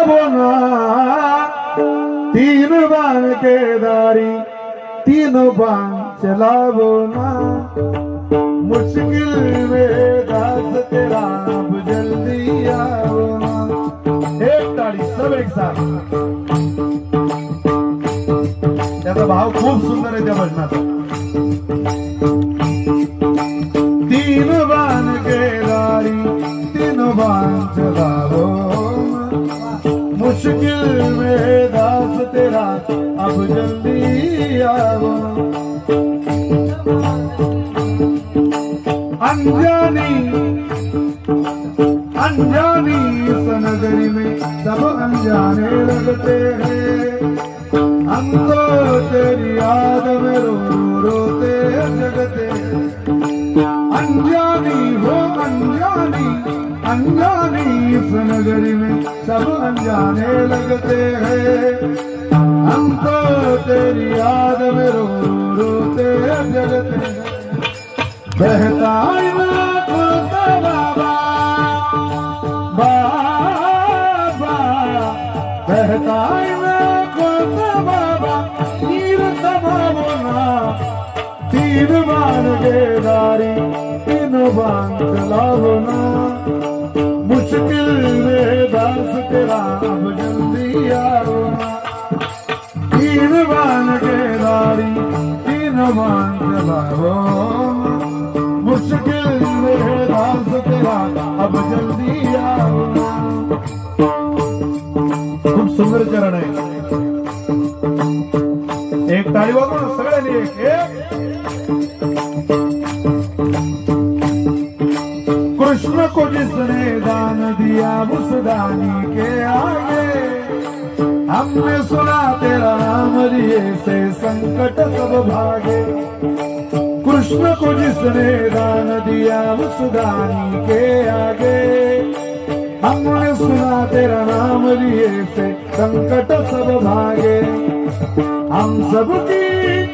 चलावो ना, तीन बाण के दारी तीनों बाण चलावो ना। मुश्किल में दास तेरा अब जल्दी आओ ना। एक ताड़ी सब एक साथ। त्याचा भाव खूप सुंदर आहे त्या भजनाचा। तीन बाण के दारी तीन बाण चलावो ना। मुश्किल में दास तेरा अब जल्दी आओ ना। अनजानी अनजानी इस नगरी में सब अनजाने लगते हैं। हम तो तेरी याद में रो रोते जगते। अनजानी हो अनजानी अनजानी इस नगरी में सब अनजाने लगते हैं। हम तो तेरी याद में रो रोते जगते हैं। बहता बाबा बाबा बहता बाबा तीर तबावो ना। तीन बाण के दारी तीन बाण चलावो ना। मुश्किल में दास तेरा अब जल्दी आओ ना। तीन बाण के दारी तीन बाण चलावो ना। मुश्किल में दास तेरा अब जल्दी आओ ना। खूप सुंदर चरण आहे। एक ताळी वाजवून सगळ्यांनी एक कृष्ण को जिसने दान दिया उस दानी के आगे। हमने सुना तेरा नाम लिए से संकट सब भागे। कृष्ण को जिसने दान दिया उस दानी के आगे। हमने सुना तेरा नाम लिए से संकट सब भागे। हम सबकी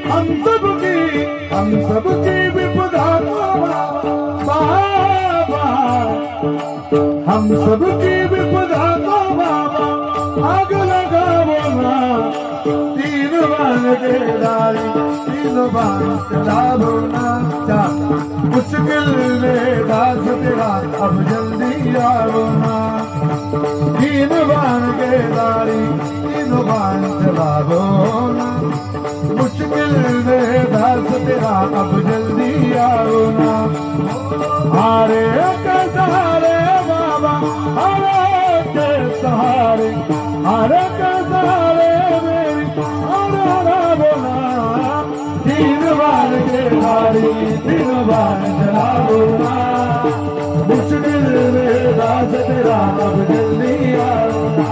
हम सबकी हम सबकी विपदा को बाबा। हम सबकी विपदा को बाबा आग लगावो ना। तीन बाण के दारी तीन बाण चलावो ना। मुश्किल में दास तेरा अब जल्दी आओ ना। तीन बाण के दारी तीन बाण चलावो ना। मुश्किल में दास तेरा अब जल्दी आओ ना। हारे के सहारे बाबा हारे के सहारे हारे के सहारे मेरी हारे बोला। तीन बाण के दारी तीन बाण चलावो ना। मुश्किल में दास तेरा अब जल्दी आओ ना।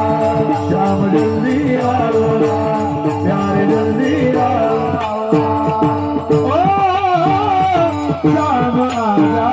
श्याम जल्दी आओ ना। प्यारे जल्दी आओ ना। ओ श्याम आजा।